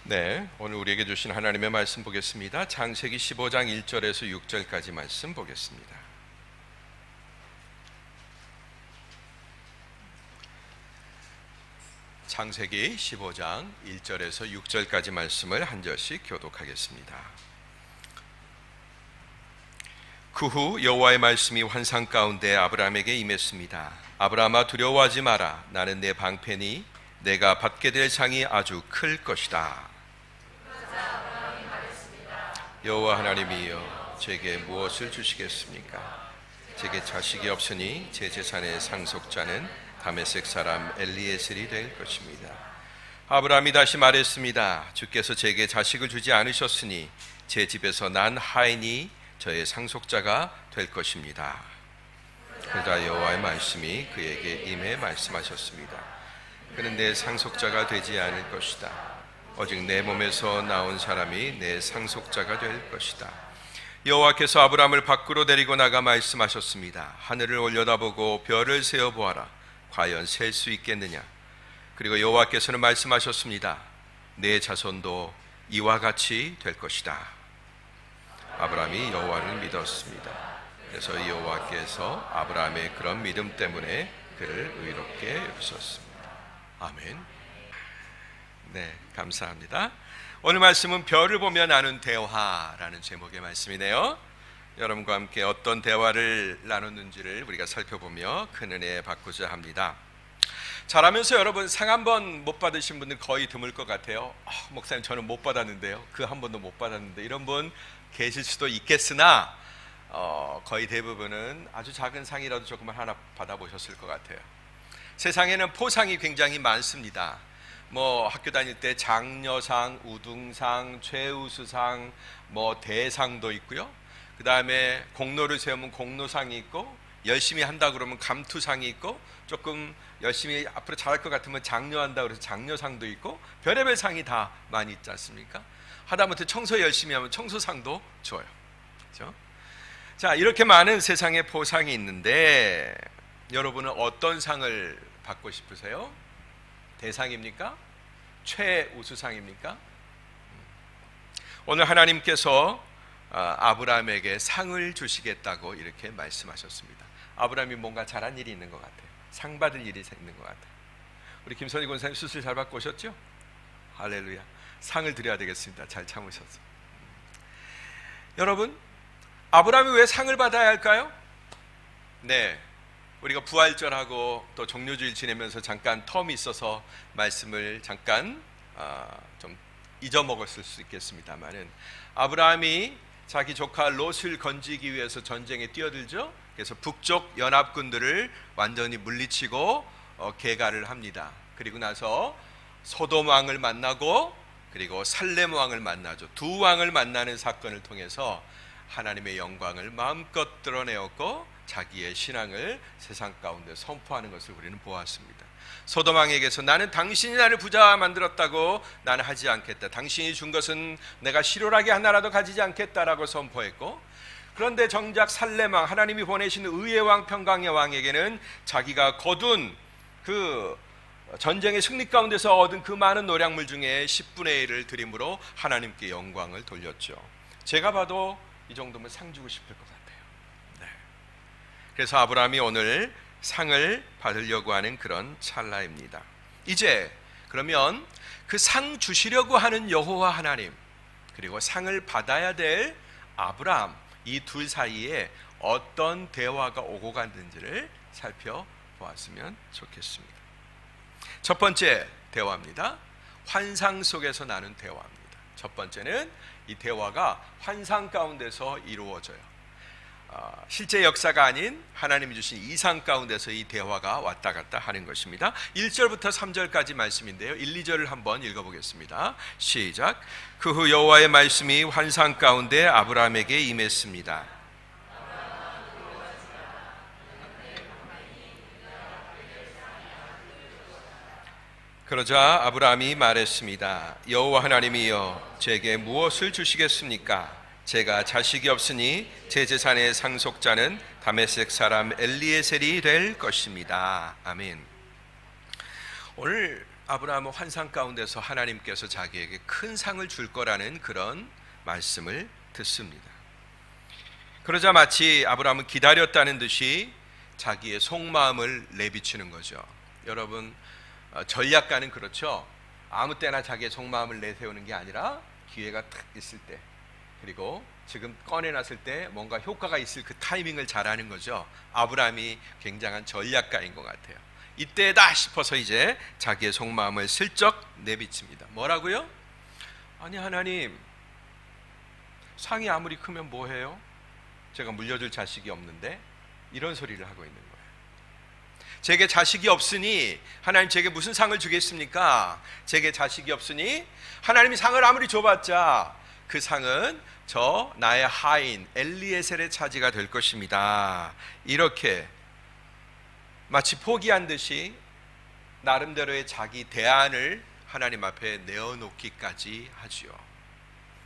네, 오늘 우리에게 주신 하나님의 말씀 보겠습니다. 창세기 15장 1절에서 6절까지 말씀 보겠습니다. 창세기 15장 1절에서 6절까지 말씀을 한 절씩 교독하겠습니다. 그 후 여호와의 말씀이 환상 가운데 아브라함에게 임했습니다. 아브라함아, 두려워하지 마라. 나는 내 방패니 내가 받게 될 상이 아주 클 것이다. 여호와 하나님이여, 제게 무엇을 주시겠습니까? 제게 자식이 없으니 제 재산의 상속자는 다메섹 사람 엘리에셀이 될 것입니다. 아브라함이 다시 말했습니다. 주께서 제게 자식을 주지 않으셨으니 제 집에서 난 하인이 저의 상속자가 될 것입니다. 그러자 여호와의 말씀이 그에게 임해 말씀하셨습니다. 그는 내 상속자가 되지 않을 것이다. 오직 내 몸에서 나온 사람이 내 상속자가 될 것이다. 여호와께서 아브라함을 밖으로 데리고 나가 말씀하셨습니다. 하늘을 올려다보고 별을 세어보아라. 과연 셀 수 있겠느냐? 그리고 여호와께서는 말씀하셨습니다. 내 자손도 이와 같이 될 것이다. 아브라함이 여호와를 믿었습니다. 그래서 여호와께서 아브라함의 그런 믿음 때문에 그를 의롭게 여기셨습니다. 아멘. 네, 감사합니다. 오늘 말씀은 별을 보며 나눈 대화라는 제목의 말씀이네요. 여러분과 함께 어떤 대화를 나눴는지를 우리가 살펴보며 큰 은혜 받고자 합니다. 자라면서 여러분 상 한 번 못 받으신 분들 거의 드물 것 같아요. 목사님, 저는 못 받았는데요. 그 한 번도 못 받았는데, 이런 분 계실 수도 있겠으나 거의 대부분은 아주 작은 상이라도 조금만 하나 받아보셨을 것 같아요. 세상에는 포상이 굉장히 많습니다. 학교 다닐 때 장려상, 우등상, 최우수상, 대상도 있고요. 그 다음에 공로를 세우면 공로상이 있고, 열심히 한다 그러면 감투상이 있고, 조금 열심히 앞으로 잘할 것 같으면 장려한다 그래서 장려상도 있고, 별의별 상이 다 많이 있지 않습니까? 하다못해 청소 열심히 하면 청소상도 줘요. 그렇죠? 자, 이렇게 많은 세상에 포상이 있는데 여러분은 어떤 상을 받고 싶으세요? 대상입니까? 최우수상입니까? 오늘 하나님께서 아브라함에게 상을 주시겠다고 이렇게 말씀하셨습니다. 아브라함이 뭔가 잘한 일이 있는 것 같아요. 상 받을 일이 있는 것 같아요. 우리 김선희 권사님 수술 잘 받고 오셨죠? 할렐루야. 상을 드려야 되겠습니다. 잘 참으셔서. 여러분, 아브라함이 왜 상을 받아야 할까요? 네, 우리가 부활절하고 또 종료주일 지내면서 잠깐 텀이 있어서 말씀을 잠깐 좀 잊어먹었을 수 있겠습니다만은, 아브라함이 자기 조카 롯을 건지기 위해서 전쟁에 뛰어들죠. 그래서 북쪽 연합군들을 완전히 물리치고 개가를 합니다. 그리고 나서 소돔 왕을 만나고 그리고 살렘 왕을 만나죠. 두 왕을 만나는 사건을 통해서 하나님의 영광을 마음껏 드러내었고 자기의 신앙을 세상 가운데 선포하는 것을 우리는 보았습니다. 소돔 왕에게서 나는 당신이 나를 부자 만들었다고 나는 하지 않겠다. 당신이 준 것은 내가 실효라기 하나라도 가지지 않겠다라고 선포했고, 그런데 정작 살렘 왕, 하나님이 보내신 의의 왕, 평강의 왕에게는 자기가 거둔 그 전쟁의 승리 가운데서 얻은 그 많은 노량물 중에 10분의 1을 드림으로 하나님께 영광을 돌렸죠. 제가 봐도 이 정도면 상 주고 싶을 것 같아요. 네. 그래서 아브라함이 오늘 상을 받으려고 하는 그런 찰나입니다. 이제 그러면 그 상 주시려고 하는 여호와 하나님, 그리고 상을 받아야 될 아브라함, 이 둘 사이에 어떤 대화가 오고 갔는지를 살펴보았으면 좋겠습니다. 첫 번째 대화입니다. 환상 속에서 나눈 대화입니다. 첫 번째는 이 대화가 환상 가운데서 이루어져요. 실제 역사가 아닌 하나님이 주신 이상 가운데서 이 대화가 왔다 갔다 하는 것입니다. 1절부터 3절까지 말씀인데요, 1, 2절을 한번 읽어보겠습니다. 시작. 그 후 여호와의 말씀이 환상 가운데 아브라함에게 임했습니다. 그러자 아브라함이 말했습니다. 여호와 하나님이여, 제게 무엇을 주시겠습니까? 제가 자식이 없으니 제 재산의 상속자는 다메섹 사람 엘리에셀이 될 것입니다. 아멘. 오늘 아브라함은 환상 가운데서 하나님께서 자기에게 큰 상을 줄 거라는 그런 말씀을 듣습니다. 그러자 마치 아브라함은 기다렸다는 듯이 자기의 속마음을 내비치는 거죠. 여러분, 전략가는 그렇죠. 아무 때나 자기의 속마음을 내세우는 게 아니라 기회가 딱 있을 때, 그리고 지금 꺼내놨을 때 뭔가 효과가 있을 그 타이밍을 잘하는 거죠. 아브라함이 굉장한 전략가인 것 같아요. 이때다 싶어서 이제 자기의 속마음을 슬쩍 내비칩니다. 뭐라고요? 아니 하나님, 상이 아무리 크면 뭐해요? 제가 물려줄 자식이 없는데, 이런 소리를 하고 있는 거예요. 제게 자식이 없으니 하나님 제게 무슨 상을 주겠습니까? 제게 자식이 없으니 하나님이 상을 아무리 줘봤자 그 상은 저 나의 하인 엘리에셀의 차지가 될 것입니다. 이렇게 마치 포기한 듯이 나름대로의 자기 대안을 하나님 앞에 내어놓기까지 하지요.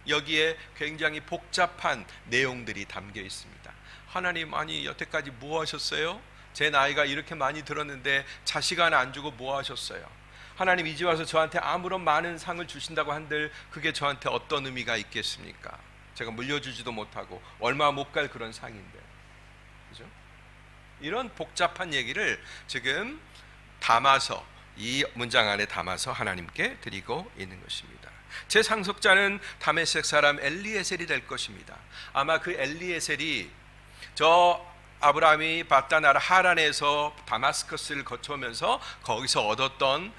여기에 굉장히 복잡한 내용들이 담겨 있습니다. 하나님, 아니 여태까지 뭐 하셨어요? 제 나이가 이렇게 많이 들었는데 자식 하나 안 주고 뭐 하셨어요? 하나님, 이제 와서 저한테 아무런 많은 상을 주신다고 한들 그게 저한테 어떤 의미가 있겠습니까? 제가 물려주지도 못하고 얼마 못 갈 그런 상인데, 그죠? 이런 복잡한 얘기를 지금 담아서, 이 문장 안에 담아서 하나님께 드리고 있는 것입니다. 제 상속자는 다메섹 사람 엘리에셀이 될 것입니다. 아마 그 엘리에셀이 저 아브라함이 바다나라 하란에서 다마스커스를 거쳐오면서 거기서 얻었던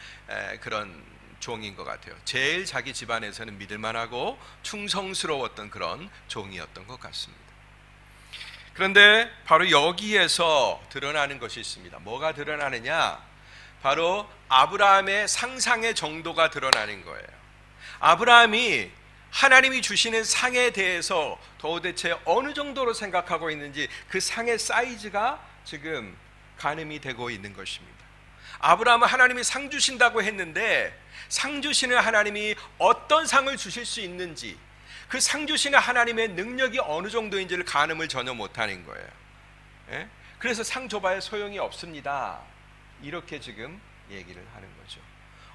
그런 종인 것 같아요. 제일 자기 집안에서는 믿을만하고 충성스러웠던 그런 종이었던 것 같습니다. 그런데 바로 여기에서 드러나는 것이 있습니다. 뭐가 드러나느냐? 바로 아브라함의 상상의 정도가 드러나는 거예요. 아브라함이 하나님이 주시는 상에 대해서 도대체 어느 정도로 생각하고 있는지, 그 상의 사이즈가 지금 가늠이 되고 있는 것입니다. 아브라함은 하나님이 상 주신다고 했는데 상 주시는 하나님이 어떤 상을 주실 수 있는지, 그 상 주시는 하나님의 능력이 어느 정도인지를 가늠을 전혀 못하는 거예요. 예? 그래서 상 줘봐야 소용이 없습니다. 이렇게 지금 얘기를 하는 거죠.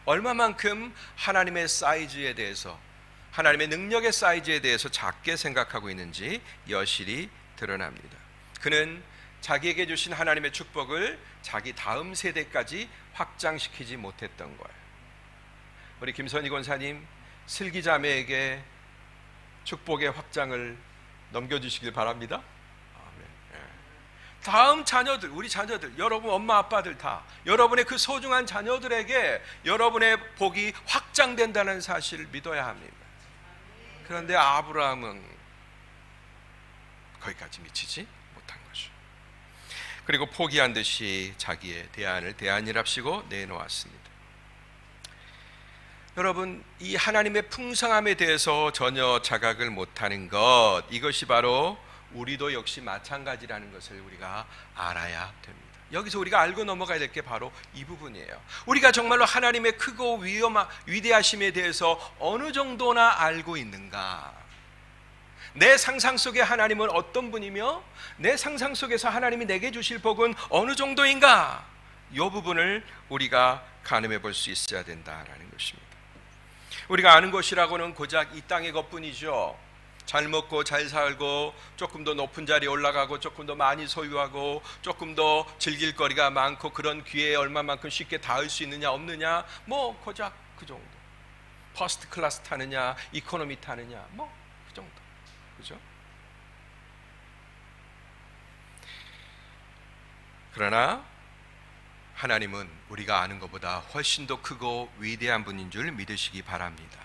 얼마만큼 하나님의 사이즈에 대해서, 하나님의 능력의 사이즈에 대해서 작게 생각하고 있는지 여실히 드러납니다. 그는 자기에게 주신 하나님의 축복을 자기 다음 세대까지 확장시키지 못했던 거예요. 우리 김선희 권사님, 슬기자매에게 축복의 확장을 넘겨주시길 바랍니다. 다음 자녀들, 우리 자녀들, 여러분 엄마 아빠들 다 여러분의 그 소중한 자녀들에게 여러분의 복이 확장된다는 사실을 믿어야 합니다. 그런데 아브라함은 거기까지 미치지 못한 거죠. 그리고 포기한 듯이 자기의 대안을 대안이랍시고 내놓았습니다. 여러분, 이 하나님의 풍성함에 대해서 전혀 자각을 못하는 것, 이것이 바로 우리도 역시 마찬가지라는 것을 우리가 알아야 됩니다. 여기서 우리가 알고 넘어가야 될 게 바로 이 부분이에요. 우리가 정말로 하나님의 크고 위대하심에 대해서 어느 정도나 알고 있는가? 내 상상 속의 하나님은 어떤 분이며 내 상상 속에서 하나님이 내게 주실 복은 어느 정도인가? 이 부분을 우리가 가늠해 볼 수 있어야 된다라는 것입니다. 우리가 아는 것이라고는 고작 이 땅의 것뿐이죠. 잘 먹고 잘 살고 조금 더 높은 자리에 올라가고 조금 더 많이 소유하고 조금 더 즐길 거리가 많고 그런 기회에 얼마만큼 쉽게 닿을 수 있느냐 없느냐, 뭐 고작 그 정도. 퍼스트 클래스 타느냐 이코노미 타느냐, 뭐 그 정도. 그죠? 그러나 하나님은 우리가 아는 것보다 훨씬 더 크고 위대한 분인 줄 믿으시기 바랍니다.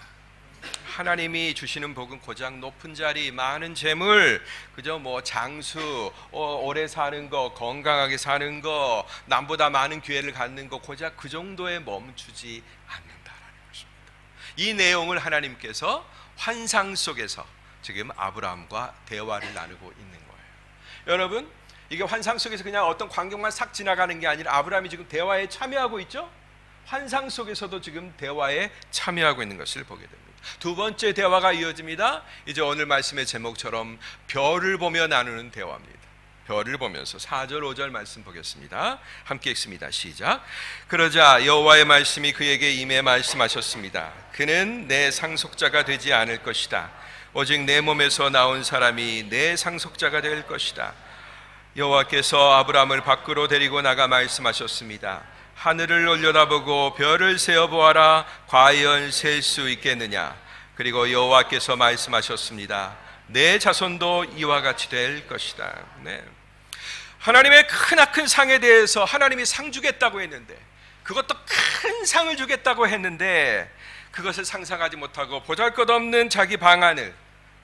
하나님이 주시는 복은 고작 높은 자리, 많은 재물, 그저 뭐 장수, 오래 사는 거, 건강하게 사는 거, 남보다 많은 기회를 갖는 거, 고작 그 정도에 멈추지 않는다라는 것입니다. 이 내용을 하나님께서 환상 속에서 지금 아브라함과 대화를 나누고 있는 거예요. 여러분, 이게 환상 속에서 그냥 어떤 광경만 싹 지나가는 게 아니라 아브라함이 지금 대화에 참여하고 있죠? 환상 속에서도 지금 대화에 참여하고 있는 것을 보게 됩니다. 두 번째 대화가 이어집니다. 이제 오늘 말씀의 제목처럼 별을 보며 나누는 대화입니다. 별을 보면서 4절 5절 말씀 보겠습니다. 함께 읽습니다. 시작. 그러자 여호와의 말씀이 그에게 임해 말씀하셨습니다. 그는 내 상속자가 되지 않을 것이다. 오직 내 몸에서 나온 사람이 내 상속자가 될 것이다. 여호와께서 아브라함을 밖으로 데리고 나가 말씀하셨습니다. 하늘을 올려다보고 별을 세어보아라. 과연 셀 수 있겠느냐. 그리고 여호와께서 말씀하셨습니다. 내 자손도 이와 같이 될 것이다. 네. 하나님의 크나큰 상에 대해서 하나님이 상 주겠다고 했는데, 그것도 큰 상을 주겠다고 했는데 그것을 상상하지 못하고 보잘것없는 자기 방안을,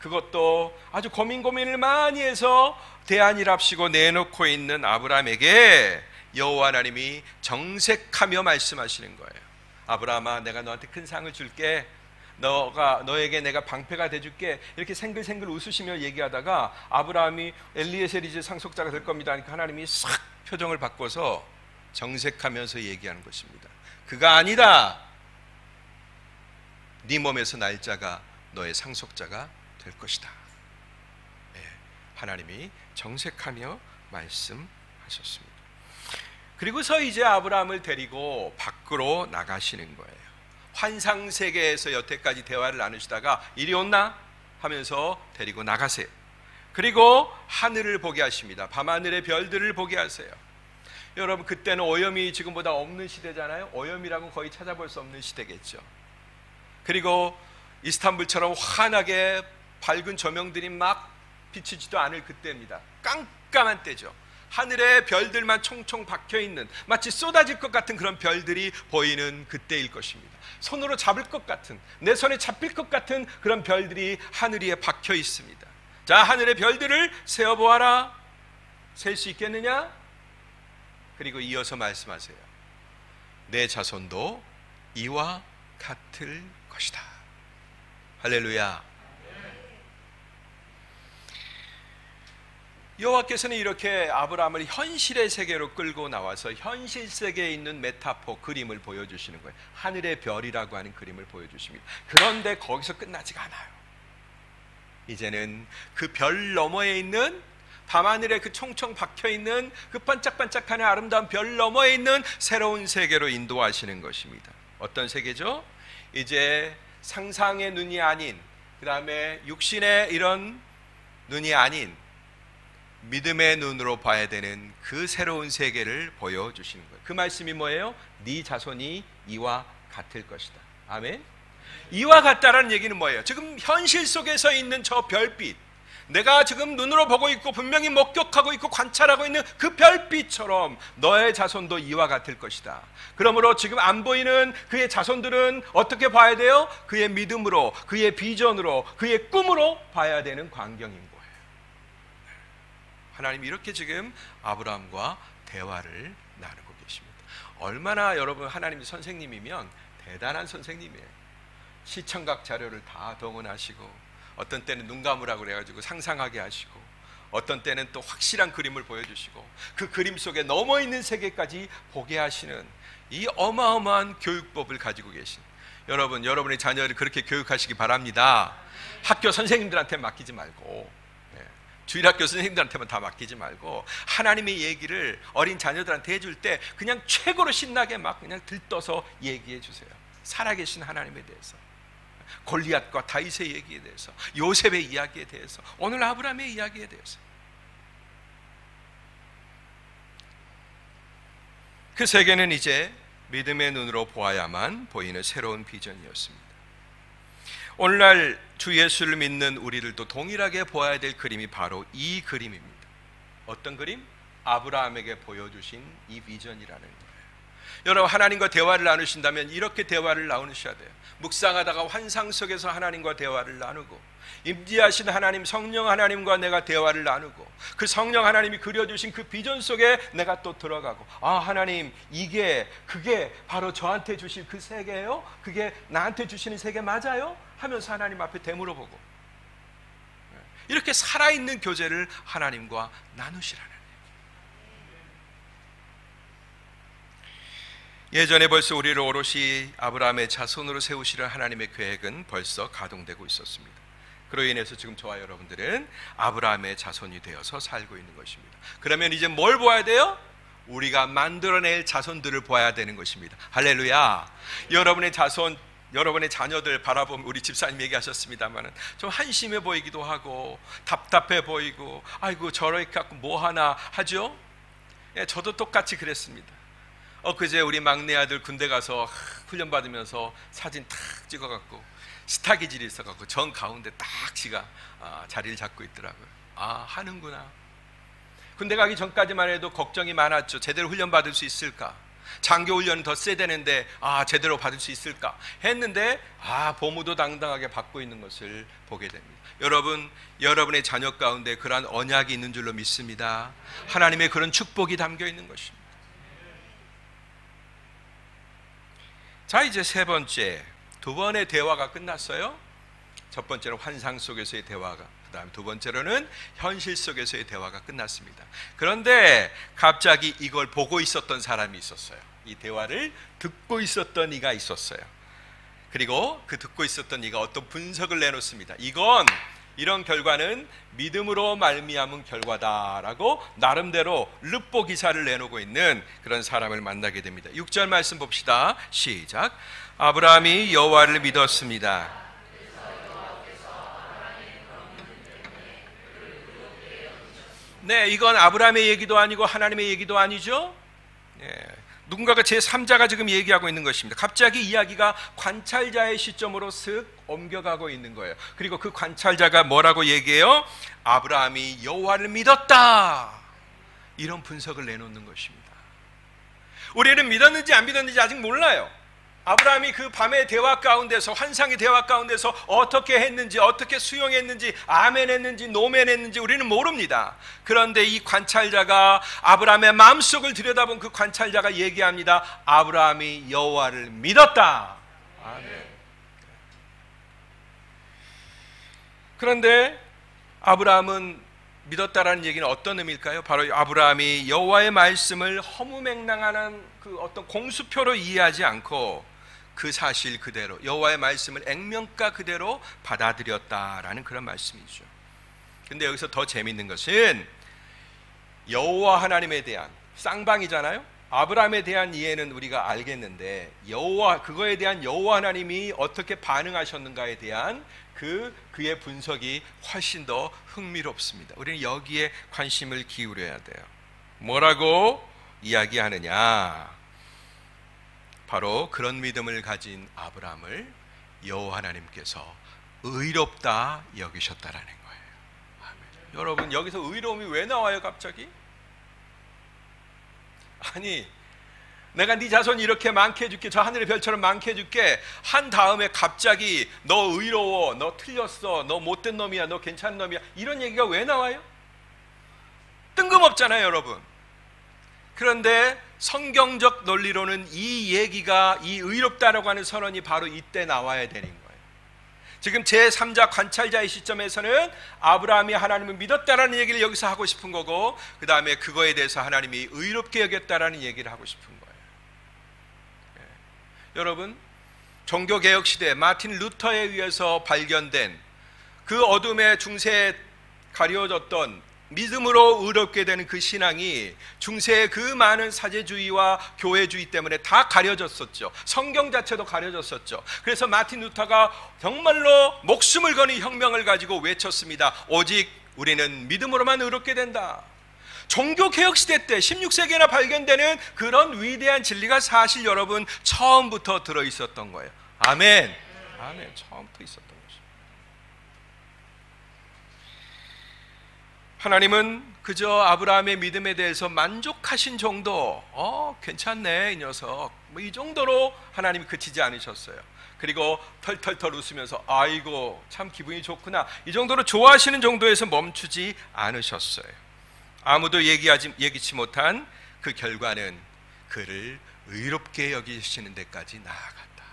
그것도 아주 고민을 많이 해서 대안이랍시고 내놓고 있는 아브라함에게 여호와 하나님이 정색하며 말씀하시는 거예요. 아브라함아, 내가 너한테 큰 상을 줄게. 너에게 내가 방패가 돼줄게. 이렇게 생글생글 웃으시며 얘기하다가 아브라함이 엘리에셀이 이제 상속자가 될 겁니다 하니까 하나님이 싹 표정을 바꿔서 정색하면서 얘기하는 것입니다. 그가 아니다. 네 몸에서 날 자가 너의 상속자가 될 것이다. 네, 하나님이 정색하며 말씀하셨습니다. 그리고서 이제 아브라함을 데리고 밖으로 나가시는 거예요. 환상 세계에서 여태까지 대화를 나누시다가 이리 온나 하면서 데리고 나가세요. 그리고 하늘을 보게 하십니다. 밤하늘의 별들을 보게 하세요. 여러분, 그때는 오염이 지금보다 없는 시대잖아요. 오염이라고 거의 찾아볼 수 없는 시대겠죠. 그리고 이스탄불처럼 환하게 밝은 조명들이 막 비치지도 않을 그때입니다. 깜깜한 때죠. 하늘에 별들만 총총 박혀있는, 마치 쏟아질 것 같은 그런 별들이 보이는 그때일 것입니다. 손으로 잡을 것 같은, 내 손에 잡힐 것 같은 그런 별들이 하늘 위에 박혀 있습니다. 자, 하늘의 별들을 세어보아라. 셀 수 있겠느냐? 그리고 이어서 말씀하세요. 내 자손도 이와 같을 것이다. 할렐루야. 여호와께서는 이렇게 아브라함을 현실의 세계로 끌고 나와서 현실 세계에 있는 메타포, 그림을 보여주시는 거예요. 하늘의 별이라고 하는 그림을 보여주십니다. 그런데 거기서 끝나지가 않아요. 이제는 그 별 너머에 있는, 밤하늘에 그 총총 박혀있는 그 반짝반짝하는 아름다운 별 너머에 있는 새로운 세계로 인도하시는 것입니다. 어떤 세계죠? 이제 상상의 눈이 아닌, 그 다음에 육신의 이런 눈이 아닌 믿음의 눈으로 봐야 되는 그 새로운 세계를 보여주시는 거예요. 그 말씀이 뭐예요? 네 자손이 이와 같을 것이다. 아멘. 이와 같다라는 얘기는 뭐예요? 지금 현실 속에서 있는 저 별빛, 내가 지금 눈으로 보고 있고 분명히 목격하고 있고 관찰하고 있는 그 별빛처럼 너의 자손도 이와 같을 것이다. 그러므로 지금 안 보이는 그의 자손들은 어떻게 봐야 돼요? 그의 믿음으로, 그의 비전으로, 그의 꿈으로 봐야 되는 광경인 거예요. 하나님이 이렇게 지금 아브라함과 대화를 나누고 계십니다. 얼마나 여러분 하나님이 선생님이면 대단한 선생님이에요. 시청각 자료를 다 동원하시고, 어떤 때는 눈 감으라고 그래가지고 상상하게 하시고, 어떤 때는 또 확실한 그림을 보여주시고, 그 그림 속에 넘어 있는 세계까지 보게 하시는 이 어마어마한 교육법을 가지고 계신 여러분, 여러분의 자녀를 그렇게 교육하시기 바랍니다. 학교 선생님들한테 맡기지 말고, 주일학교 선생님들한테만 다 맡기지 말고, 하나님의 얘기를 어린 자녀들한테 해줄 때 그냥 최고로 신나게 막 그냥 들떠서 얘기해 주세요. 살아계신 하나님에 대해서, 골리앗과 다윗의 얘기에 대해서, 요셉의 이야기에 대해서, 오늘 아브라함의 이야기에 대해서. 그 세계는 이제 믿음의 눈으로 보아야만 보이는 새로운 비전이었습니다. 오늘날 주 예수를 믿는 우리들도 동일하게 보아야 될 그림이 바로 이 그림입니다. 어떤 그림? 아브라함에게 보여주신 이 비전이라는 거예요. 여러분, 하나님과 대화를 나누신다면 이렇게 대화를 나누셔야 돼요. 묵상하다가 환상 속에서 하나님과 대화를 나누고, 임재하신 하나님, 성령 하나님과 내가 대화를 나누고, 그 성령 하나님이 그려주신 그 비전 속에 내가 또 들어가고, 아, 하나님, 그게 바로 저한테 주실 그 세계예요? 그게 나한테 주시는 세계 맞아요? 하면서 하나님 앞에 되물어보고, 이렇게 살아있는 교제를 하나님과 나누시라는 거예요. 예전에 벌써 우리를 오롯이 아브라함의 자손으로 세우시려 하나님의 계획은 벌써 가동되고 있었습니다. 그로 인해서 지금 저와 여러분들은 아브라함의 자손이 되어서 살고 있는 것입니다. 그러면 이제 뭘 보아야 돼요? 우리가 만들어낼 자손들을 보아야 되는 것입니다. 할렐루야. 여러분의 자손, 여러분의 자녀들 바라보면 우리 집사님 얘기하셨습니다만 좀 한심해 보이기도 하고 답답해 보이고 아이고 저렇게 갖고 뭐 하나 하죠? 예, 저도 똑같이 그랬습니다. 그제 우리 막내 아들 군대 가서 훈련 받으면서 사진 탁 찍어갖고 스타기질이 있어갖고 정 가운데 딱 지가 자리를 잡고 있더라고요. 하는구나. 군대 가기 전까지만 해도 걱정이 많았죠. 제대로 훈련 받을 수 있을까? 장교 훈련은 더 세야 되는데 제대로 받을 수 있을까? 했는데 보무도 당당하게 받고 있는 것을 보게 됩니다. 여러분, 여러분의 자녀 가운데 그러한 언약이 있는 줄로 믿습니다. 하나님의 그런 축복이 담겨 있는 것입니다. 자, 이제 세 번째, 두 번의 대화가 끝났어요. 첫 번째는 환상 속에서의 대화가, 그 다음 두 번째로는 현실 속에서의 대화가 끝났습니다. 그런데 갑자기 이걸 보고 있었던 사람이 있었어요. 이 대화를 듣고 있었던 이가 있었어요. 그리고 그 듣고 있었던 이가 어떤 분석을 내놓습니다. 이런 결과는 믿음으로 말미암은 결과다라고 나름대로 르포 기사를 내놓고 있는 그런 사람을 만나게 됩니다. 6절 말씀 봅시다. 시작. 아브라함이 여호와를 믿었습니다. 네, 이건 아브라함의 얘기도 아니고 하나님의 얘기도 아니죠. 네, 누군가가 제3자가 지금 얘기하고 있는 것입니다. 갑자기 이야기가 관찰자의 시점으로 슥 옮겨가고 있는 거예요. 그리고 그 관찰자가 뭐라고 얘기해요? 아브라함이 여호와를 믿었다, 이런 분석을 내놓는 것입니다. 우리는 믿었는지 안 믿었는지 아직 몰라요. 아브라함이 그 밤의 대화 가운데서, 환상의 대화 가운데서 어떻게 했는지, 어떻게 수용했는지, 아멘했는지, 노멘했는지 우리는 모릅니다. 그런데 이 관찰자가, 아브라함의 마음속을 들여다본 그 관찰자가 얘기합니다. 아브라함이 여호와를 믿었다. 아멘. 그런데 아브라함은 믿었다라는 얘기는 어떤 의미일까요? 바로 아브라함이 여호와의 말씀을 허무맹랑한 그 어떤 공수표로 이해하지 않고 그 사실 그대로, 여호와의 말씀을 액면가 그대로 받아들였다라는 그런 말씀이죠. 근데 여기서 더 재밌는 것은 여호와 하나님에 대한, 쌍방이잖아요. 아브라함에 대한 이해는 우리가 알겠는데 그거에 대한 여호와 하나님이 어떻게 반응하셨는가에 대한 그의 분석이 훨씬 더 흥미롭습니다. 우리는 여기에 관심을 기울여야 돼요. 뭐라고 이야기하느냐? 바로 그런 믿음을 가진 아브라함을 여호와 하나님께서 의롭다 여기셨다라는 거예요. 아멘. 여러분, 여기서 의로움이 왜 나와요 갑자기? 아니, 내가 네 자손이 이렇게 많게 해줄게, 저 하늘의 별처럼 많게 해줄게 한 다음에 갑자기 너 의로워, 너 틀렸어, 너 못된 놈이야, 너 괜찮은 놈이야, 이런 얘기가 왜 나와요? 뜬금없잖아요 여러분. 그런데 성경적 논리로는 이 얘기가, 이 의롭다라고 하는 선언이 바로 이때 나와야 되는 거예요. 지금 제3자 관찰자의 시점에서는 아브라함이 하나님을 믿었다라는 얘기를 여기서 하고 싶은 거고, 그 다음에 그거에 대해서 하나님이 의롭게 여겼다라는 얘기를 하고 싶은 거예요. 여러분, 종교개혁 시대 마틴 루터에 의해서 발견된 그 어둠의 중세에 가려졌던 믿음으로 의롭게 되는 그 신앙이 중세의 그 많은 사제주의와 교회주의 때문에 다 가려졌었죠. 성경 자체도 가려졌었죠. 그래서 마틴 루터가 정말로 목숨을 거는 혁명을 가지고 외쳤습니다. 오직 우리는 믿음으로만 의롭게 된다. 종교개혁 시대 때 16세기에나 발견되는 그런 위대한 진리가 사실 여러분 처음부터 들어있었던 거예요. 아멘. 아멘. 처음부터 있었던 거죠. 하나님은 그저 아브라함의 믿음에 대해서 만족하신 정도, 괜찮네 이 녀석, 뭐 이 정도로 하나님이 그치지 않으셨어요. 그리고 털털털 웃으면서 아이고 참 기분이 좋구나, 이 정도로 좋아하시는 정도에서 멈추지 않으셨어요. 아무도 예기치 못한 그 결과는 그를 의롭게 여기시는 데까지 나아갔다.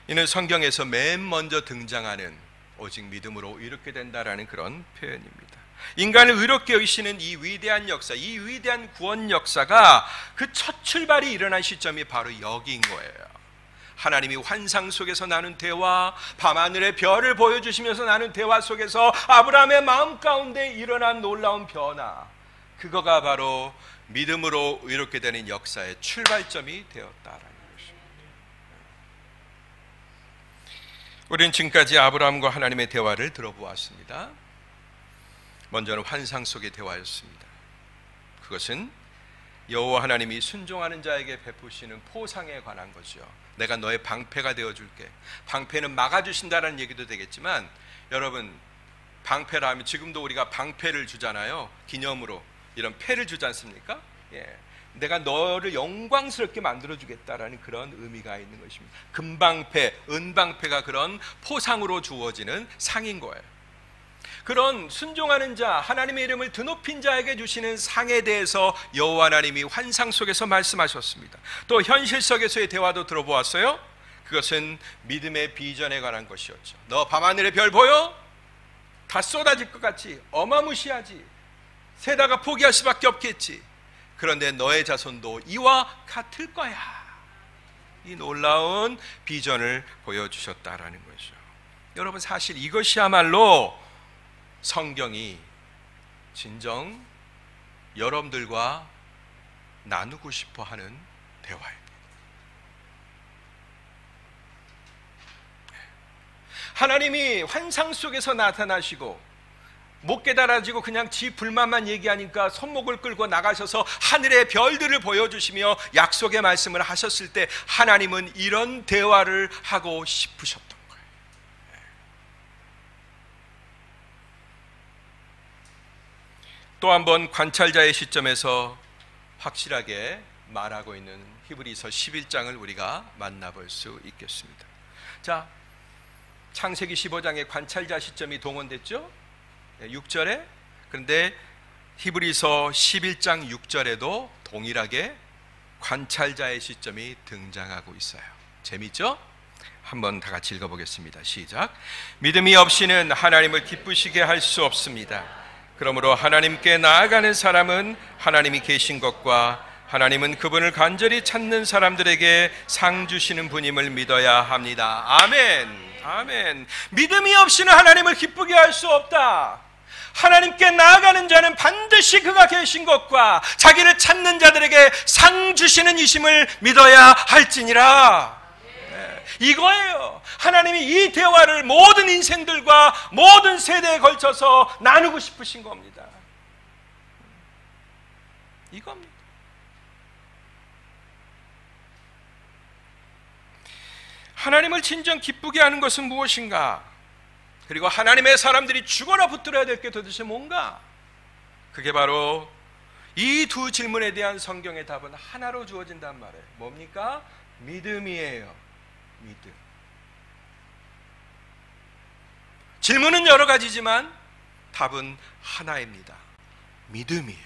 이는 성경에서 맨 먼저 등장하는 오직 믿음으로 의롭게 된다라는 그런 표현입니다. 인간을 의롭게 여기시는 이 위대한 역사, 이 위대한 구원 역사가 그 첫 출발이 일어난 시점이 바로 여기인 거예요. 하나님이 환상 속에서 나눈 대화, 밤하늘의 별을 보여주시면서 나눈 대화 속에서 아브라함의 마음 가운데 일어난 놀라운 변화, 그거가 바로 믿음으로 의롭게 되는 역사의 출발점이 되었다라는 것입니다. 우리는 지금까지 아브라함과 하나님의 대화를 들어보았습니다. 먼저는 환상 속의 대화였습니다. 그것은 여호와 하나님이 순종하는 자에게 베푸시는 포상에 관한 거죠. 내가 너의 방패가 되어줄게. 방패는 막아주신다는 얘기도 되겠지만, 여러분, 방패라 하면 지금도 우리가 방패를 주잖아요. 기념으로 이런 패를 주지 않습니까? 예. 내가 너를 영광스럽게 만들어주겠다라는 그런 의미가 있는 것입니다. 금방패, 은방패가 그런 포상으로 주어지는 상인 거예요. 그런 순종하는 자, 하나님의 이름을 드높인 자에게 주시는 상에 대해서 여호와 하나님이 환상 속에서 말씀하셨습니다. 또 현실 속에서의 대화도 들어보았어요. 그것은 믿음의 비전에 관한 것이었죠. 너 밤하늘의 별 보여? 다 쏟아질 것 같지? 어마무시하지? 세다가 포기할 수밖에 없겠지? 그런데 너의 자손도 이와 같을 거야. 이 놀라운 비전을 보여주셨다라는 거죠. 여러분, 사실 이것이야말로 성경이 진정 여러분들과 나누고 싶어 하는 대화입니다. 하나님이 환상 속에서 나타나시고 못 깨달아지고 그냥 지 불만만 얘기하니까 손목을 끌고 나가셔서 하늘의 별들을 보여주시며 약속의 말씀을 하셨을 때 하나님은 이런 대화를 하고 싶으셨던 거예요. 또 한 번 관찰자의 시점에서 확실하게 말하고 있는 히브리서 11장을 우리가 만나볼 수 있겠습니다. 자, 창세기 15장에 관찰자 시점이 동원됐죠? 6절에. 그런데 히브리서 11장 6절에도 동일하게 관찰자의 시점이 등장하고 있어요. 재밌죠? 한번 다 같이 읽어보겠습니다. 시작. 믿음이 없이는 하나님을 기쁘시게 할 수 없습니다. 그러므로 하나님께 나아가는 사람은 하나님이 계신 것과 하나님은 그분을 간절히 찾는 사람들에게 상 주시는 분임을 믿어야 합니다. 아멘. 아멘. 믿음이 없이는 하나님을 기쁘게 할 수 없다. 하나님께 나아가는 자는 반드시 그가 계신 것과 자기를 찾는 자들에게 상 주시는 이심을 믿어야 할지니라. 네, 이거예요. 하나님이 이 대화를 모든 인생들과 모든 세대에 걸쳐서 나누고 싶으신 겁니다. 이겁니다. 하나님을 진정 기쁘게 하는 것은 무엇인가? 그리고 하나님의 사람들이 죽어라 붙들어야 될 게 도대체 뭔가? 그게 바로 이 두 질문에 대한 성경의 답은 하나로 주어진단 말이에요. 뭡니까? 믿음이에요. 믿음. 질문은 여러 가지지만 답은 하나입니다. 믿음이에요.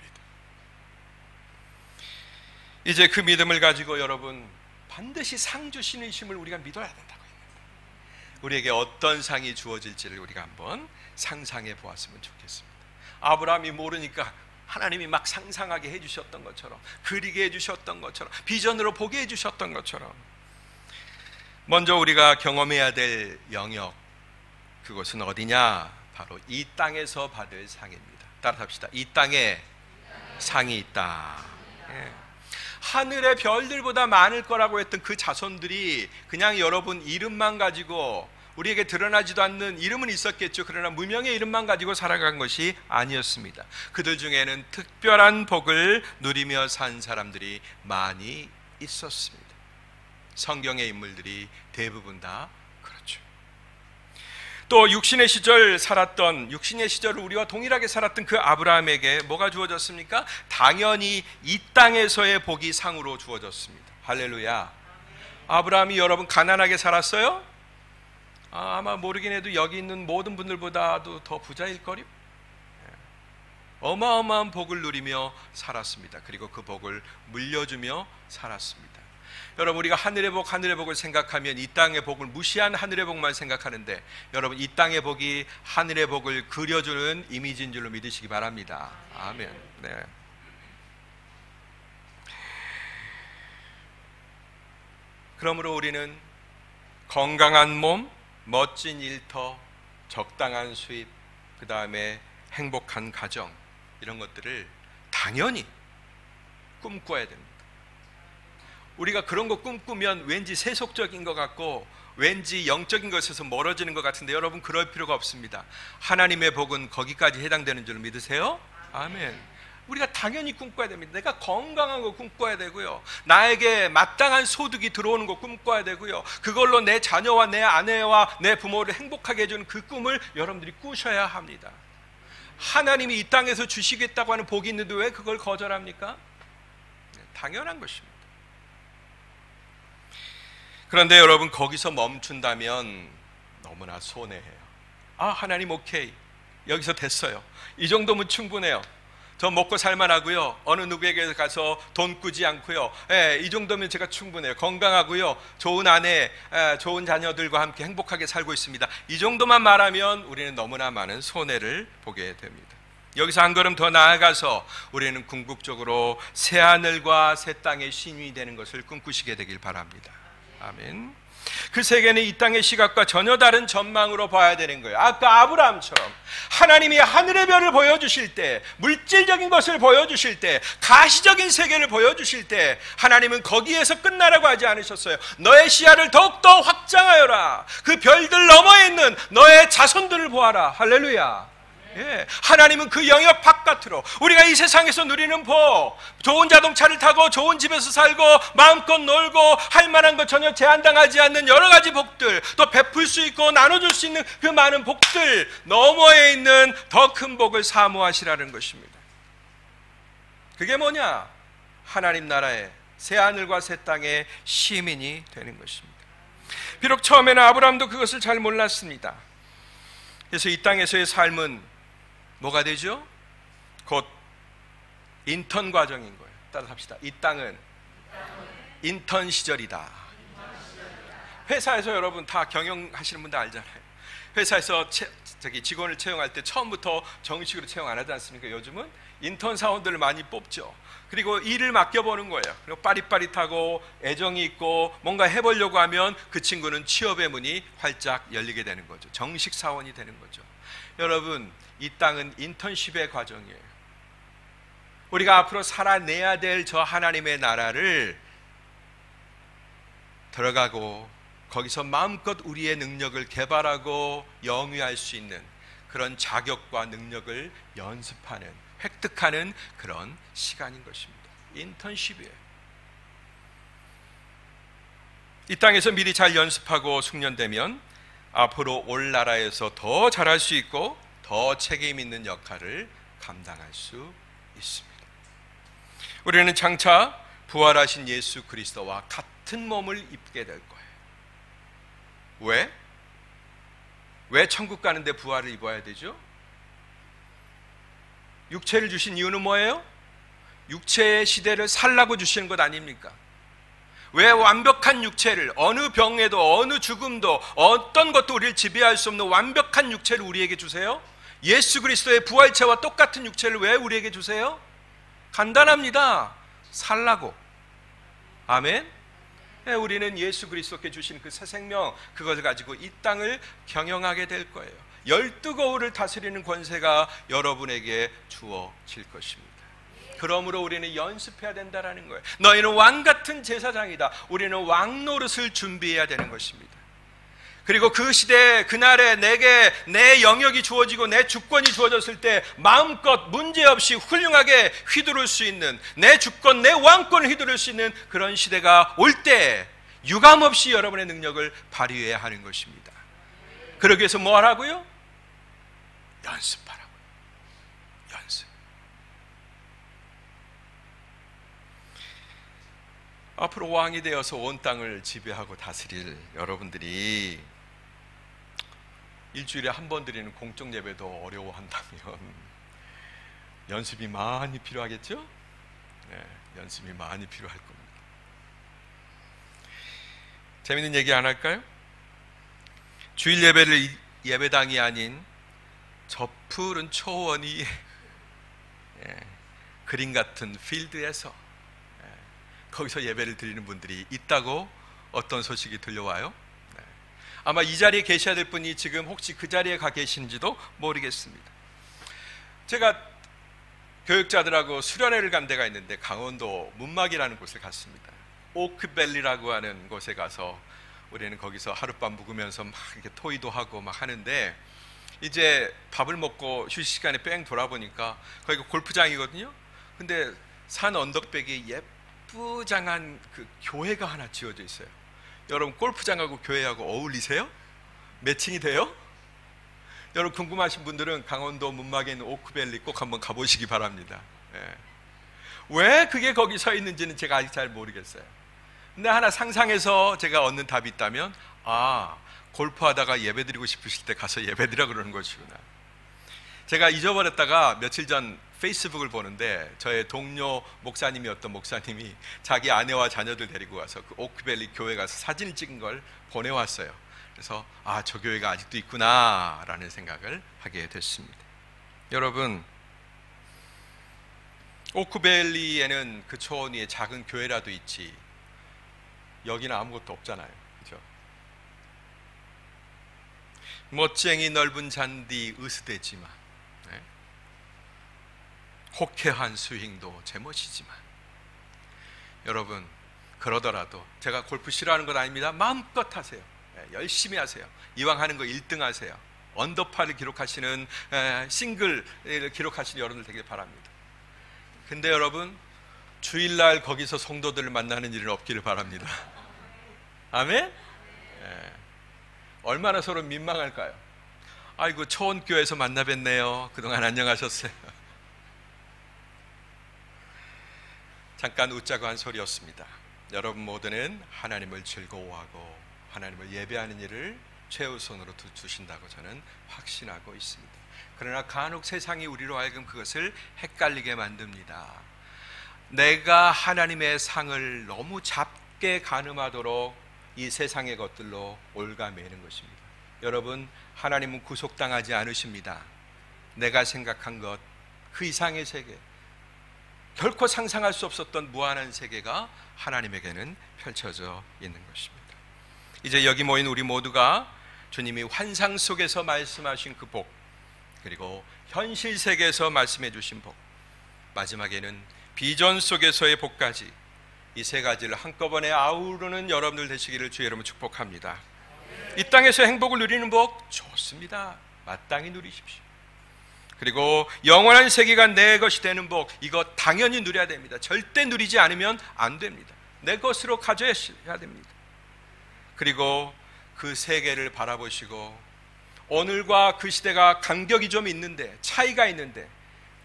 믿음. 이제 그 믿음을 가지고 여러분, 반드시 상 주시는 이심을 우리가 믿어야 된다고. 우리에게 어떤 상이 주어질지를 우리가 한번 상상해 보았으면 좋겠습니다. 아브라함이 모르니까 하나님이 막 상상하게 해주셨던 것처럼, 그리게 해주셨던 것처럼, 비전으로 보게 해주셨던 것처럼, 먼저 우리가 경험해야 될 영역, 그것은 어디냐? 바로 이 땅에서 받을 상입니다. 따라합시다. 이 땅에 상이 있다. 예. 하늘의 별들보다 많을 거라고 했던 그 자손들이 그냥 여러분 이름만 가지고, 우리에게 드러나지도 않는 이름은 있었겠죠. 그러나 무명의 이름만 가지고 살아간 것이 아니었습니다. 그들 중에는 특별한 복을 누리며 산 사람들이 많이 있었습니다. 성경의 인물들이 대부분 다 그렇죠. 또 육신의 시절을 우리와 동일하게 살았던 그 아브라함에게 뭐가 주어졌습니까? 당연히 이 땅에서의 복이 상으로 주어졌습니다. 할렐루야. 아브라함이 여러분 가난하게 살았어요? 아마 모르긴 해도 여기 있는 모든 분들보다도 더 부자일걸요? 어마어마한 복을 누리며 살았습니다. 그리고 그 복을 물려주며 살았습니다. 여러분, 우리가 하늘의 복을 생각하면 이 땅의 복을 무시한 하늘의 복만 생각하는데, 여러분, 이 땅의 복이 하늘의 복을 그려주는 이미지인 줄로 믿으시기 바랍니다. 아멘. 네. 그러므로 우리는 건강한 몸, 멋진 일터, 적당한 수입, 그 다음에 행복한 가정, 이런 것들을 당연히 꿈꿔야 됩니다. 우리가 그런 거 꿈꾸면 왠지 세속적인 것 같고 왠지 영적인 것에서 멀어지는 것 같은데, 여러분 그럴 필요가 없습니다. 하나님의 복은 거기까지 해당되는 줄 믿으세요? 아멘. 우리가 당연히 꿈꿔야 됩니다. 내가 건강한 거 꿈꿔야 되고요, 나에게 마땅한 소득이 들어오는 거 꿈꿔야 되고요, 그걸로 내 자녀와 내 아내와 내 부모를 행복하게 해주는 그 꿈을 여러분들이 꾸셔야 합니다. 하나님이 이 땅에서 주시겠다고 하는 복이 있는데 왜 그걸 거절합니까? 당연한 것입니다. 그런데 여러분, 거기서 멈춘다면 너무나 손해해요. 아, 하나님 오케이, 여기서 됐어요, 이 정도면 충분해요, 저 먹고 살만하고요, 어느 누구에게 가서 돈 꾸지 않고요, 이 정도면 제가 충분해요, 건강하고요, 좋은 아내, 좋은 자녀들과 함께 행복하게 살고 있습니다, 이 정도만 말하면 우리는 너무나 많은 손해를 보게 됩니다. 여기서 한 걸음 더 나아가서 우리는 궁극적으로 새하늘과 새 땅의 신이 되는 것을 꿈꾸시게 되길 바랍니다. 아멘. 그 세계는 이 땅의 시각과 전혀 다른 전망으로 봐야 되는 거예요. 아까 아브라함처럼 하나님이 하늘의 별을 보여주실 때, 물질적인 것을 보여주실 때, 가시적인 세계를 보여주실 때 하나님은 거기에서 끝나라고 하지 않으셨어요. 너의 시야를 더욱더 확장하여라, 그 별들 너머에 있는 너의 자손들을 보아라. 할렐루야. 예, 하나님은 그 영역 바깥으로 우리가 이 세상에서 누리는 복, 좋은 자동차를 타고 좋은 집에서 살고 마음껏 놀고 할 만한 것 전혀 제한당하지 않는 여러 가지 복들, 또 베풀 수 있고 나눠줄 수 있는 그 많은 복들 너머에 있는 더 큰 복을 사모하시라는 것입니다. 그게 뭐냐? 하나님 나라의 새하늘과 새 땅의 시민이 되는 것입니다. 비록 처음에는 아브라함도 그것을 잘 몰랐습니다. 그래서 이 땅에서의 삶은 뭐가 되죠? 곧 인턴 과정인 거예요. 따라합시다. 이 땅은 인턴 시절이다. 회사에서 여러분 다 경영하시는 분들 알잖아요. 회사에서 직원을 채용할 때 처음부터 정식으로 채용 안 하지 않습니까? 요즘은 인턴 사원들을 많이 뽑죠. 그리고 일을 맡겨보는 거예요. 그리고 빠릿빠릿하고 애정이 있고 뭔가 해보려고 하면 그 친구는 취업의 문이 활짝 열리게 되는 거죠. 정식 사원이 되는 거죠. 여러분, 이 땅은 인턴십의 과정이에요. 우리가 앞으로 살아내야 될 저 하나님의 나라를 들어가고 거기서 마음껏 우리의 능력을 개발하고 영위할 수 있는 그런 자격과 능력을 연습하는, 획득하는 그런 시간인 것입니다. 인턴십이에요. 이 땅에서 미리 잘 연습하고 숙련되면 앞으로 올 나라에서 더 잘할 수 있고 더 책임 있는 역할을 감당할 수 있습니다. 우리는 장차 부활하신 예수 그리스도와 같은 몸을 입게 될 거예요. 왜? 왜 천국 가는데 부활을 입어야 되죠? 육체를 주신 이유는 뭐예요? 육체의 시대를 살라고 주시는 것 아닙니까? 왜 완벽한 육체를, 어느 병에도 어느 죽음도 어떤 것도 우리를 지배할 수 없는 완벽한 육체를 우리에게 주세요? 예수 그리스도의 부활체와 똑같은 육체를 왜 우리에게 주세요? 간단합니다. 살라고. 아멘. 우리는 예수 그리스도께 주신 그 새 생명, 그것을 가지고 이 땅을 경영하게 될 거예요. 12거울을 다스리는 권세가 여러분에게 주어질 것입니다. 그러므로 우리는 연습해야 된다는 거예요. 너희는 왕같은 제사장이다. 우리는 왕 노릇을 준비해야 되는 것입니다. 그리고 그 시대에, 그날에 내게 내 영역이 주어지고 내 주권이 주어졌을 때 마음껏 문제없이 훌륭하게 휘두를 수 있는, 내 주권, 내 왕권을 휘두를 수 있는 그런 시대가 올 때 유감없이 여러분의 능력을 발휘해야 하는 것입니다. 그러기 위해서 뭐 하라고요? 연습하라고요. 연습. 앞으로 왕이 되어서 온 땅을 지배하고 다스릴 여러분들이 일주일에 한 번 드리는 공적 예배도 어려워한다면 연습이 많이 필요하겠죠? 네, 연습이 많이 필요할 겁니다. 재밌는 얘기 안 할까요? 주일 예배를 예배당이 아닌 저 푸른 초원이 그림 같은 필드에서 거기서 예배를 드리는 분들이 있다고 어떤 소식이 들려와요? 네. 아마 이 자리에 계셔야 될 분이 지금 혹시 그 자리에 가 계시는지도 모르겠습니다. 제가 교육자들하고 수련회를 간 데가 있는데 강원도 문막이라는 곳을 갔습니다. 오크밸리라고 하는 곳에 가서 우리는 거기서 하룻밤 묵으면서 막 이렇게 토의도 하고 막 하는데, 이제 밥을 먹고 휴식 시간에 뺑 돌아보니까 거기가 골프장이거든요. 근데 산 언덕배기에 예쁘장한 그 교회가 하나 지어져 있어요. 여러분, 골프장하고 교회하고 어울리세요? 매칭이 돼요? 여러분, 궁금하신 분들은 강원도 문막에 있는 오크밸리 꼭 한번 가보시기 바랍니다. 예. 왜 그게 거기 서 있는지는 제가 아직 잘 모르겠어요. 근데 하나 상상해서 제가 얻는 답이 있다면, 골프하다가 예배드리고 싶으실 때 가서 예배드리라 그러는 것이구나. 제가 잊어버렸다가 며칠 전 페이스북을 보는데 저의 동료 목사님이었던 목사님이 자기 아내와 자녀들 데리고 와서 그 오크밸리 교회 가서 사진을 찍은 걸 보내왔어요. 그래서 저 교회가 아직도 있구나 라는 생각을 하게 됐습니다. 여러분, 오크밸리에는 그 초원 위에 작은 교회라도 있지 여기는 아무것도 없잖아요. 그죠? 멋쟁이 넓은 잔디 으스대지만, 네? 호쾌한 스윙도 제멋이지만, 여러분, 그러더라도 제가 골프 싫어하는 건 아닙니다. 마음껏 하세요. 네, 열심히 하세요. 이왕 하는 거 1등 하세요. 언더파를 기록하시는, 싱글을 기록하시는 여러분들 되길 바랍니다. 근데 여러분, 주일날 거기서 성도들을 만나는 일은 없기를 바랍니다. 아멘? 네. 얼마나 서로 민망할까요? 아이고, 초원교회에서 만나 뵀네요. 그동안 안녕하셨어요? 잠깐 웃자고 한 소리였습니다. 여러분 모두는 하나님을 즐거워하고 하나님을 예배하는 일을 최우선으로 두신다고 저는 확신하고 있습니다. 그러나 간혹 세상이 우리로 하여금 그것을 헷갈리게 만듭니다. 내가 하나님의 상을 너무 작게 가늠하도록 이 세상의 것들로 올가매는 것입니다. 여러분, 하나님은 구속당하지 않으십니다. 내가 생각한 것 그 이상의 세계, 결코 상상할 수 없었던 무한한 세계가 하나님에게는 펼쳐져 있는 것입니다. 이제 여기 모인 우리 모두가 주님이 환상 속에서 말씀하신 그 복, 그리고 현실 세계에서 말씀해 주신 복, 마지막에는 비전 속에서의 복까지, 이 세 가지를 한꺼번에 아우르는 여러분들 되시기를 주의 이름으로 축복합니다. 이 땅에서 행복을 누리는 복 좋습니다. 마땅히 누리십시오. 그리고 영원한 세계가 내 것이 되는 복, 이거 당연히 누려야 됩니다. 절대 누리지 않으면 안 됩니다. 내 것으로 가져야 됩니다. 그리고 그 세계를 바라보시고, 오늘과 그 시대가 간격이 좀 있는데, 차이가 있는데,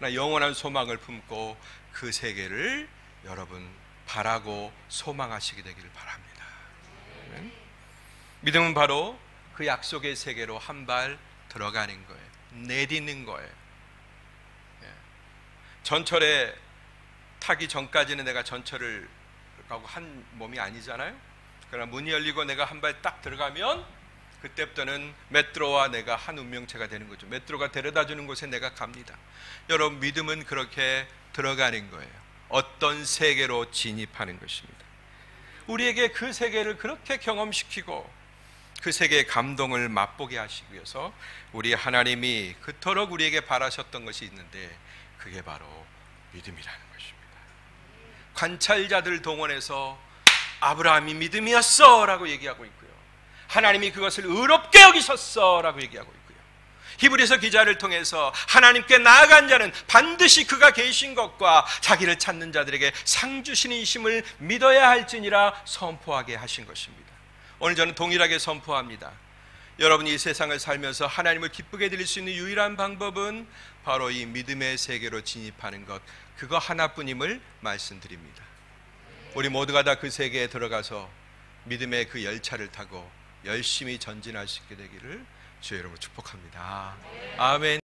영원한 소망을 품고 그 세계를 여러분 바라고 소망하시게 되기를 바랍니다. 믿음은 바로 그 약속의 세계로 한 발 들어가는 거예요. 내딛는 거예요. 전철에 타기 전까지는 내가 전철을 가고 한 몸이 아니잖아요. 그러나 문이 열리고 내가 한 발 딱 들어가면 그때부터는 메트로와 내가 한 운명체가 되는 거죠. 메트로가 데려다 주는 곳에 내가 갑니다. 여러분, 믿음은 그렇게 들어가는 거예요. 어떤 세계로 진입하는 것입니다. 우리에게 그 세계를 그렇게 경험시키고 그 세계의 감동을 맛보게 하시기 위해서 우리 하나님이 그토록 우리에게 바라셨던 것이 있는데, 그게 바로 믿음이라는 것입니다. 관찰자들 동원해서 아브라함이 믿음이었어 라고 얘기하고 있고요, 하나님이 그것을 의롭게 여기셨어 라고 얘기하고 있고요, 히브리서 기자를 통해서 하나님께 나아간 자는 반드시 그가 계신 것과 자기를 찾는 자들에게 상 주시는 이심을 믿어야 할지니라 선포하게 하신 것입니다. 오늘 저는 동일하게 선포합니다. 여러분이 이 세상을 살면서 하나님을 기쁘게 드릴 수 있는 유일한 방법은 바로 이 믿음의 세계로 진입하는 것, 그거 하나뿐임을 말씀드립니다. 우리 모두가 다 그 세계에 들어가서 믿음의 그 열차를 타고 열심히 전진할 수 있게 되기를 주의 이름으로 축복합니다. 아멘.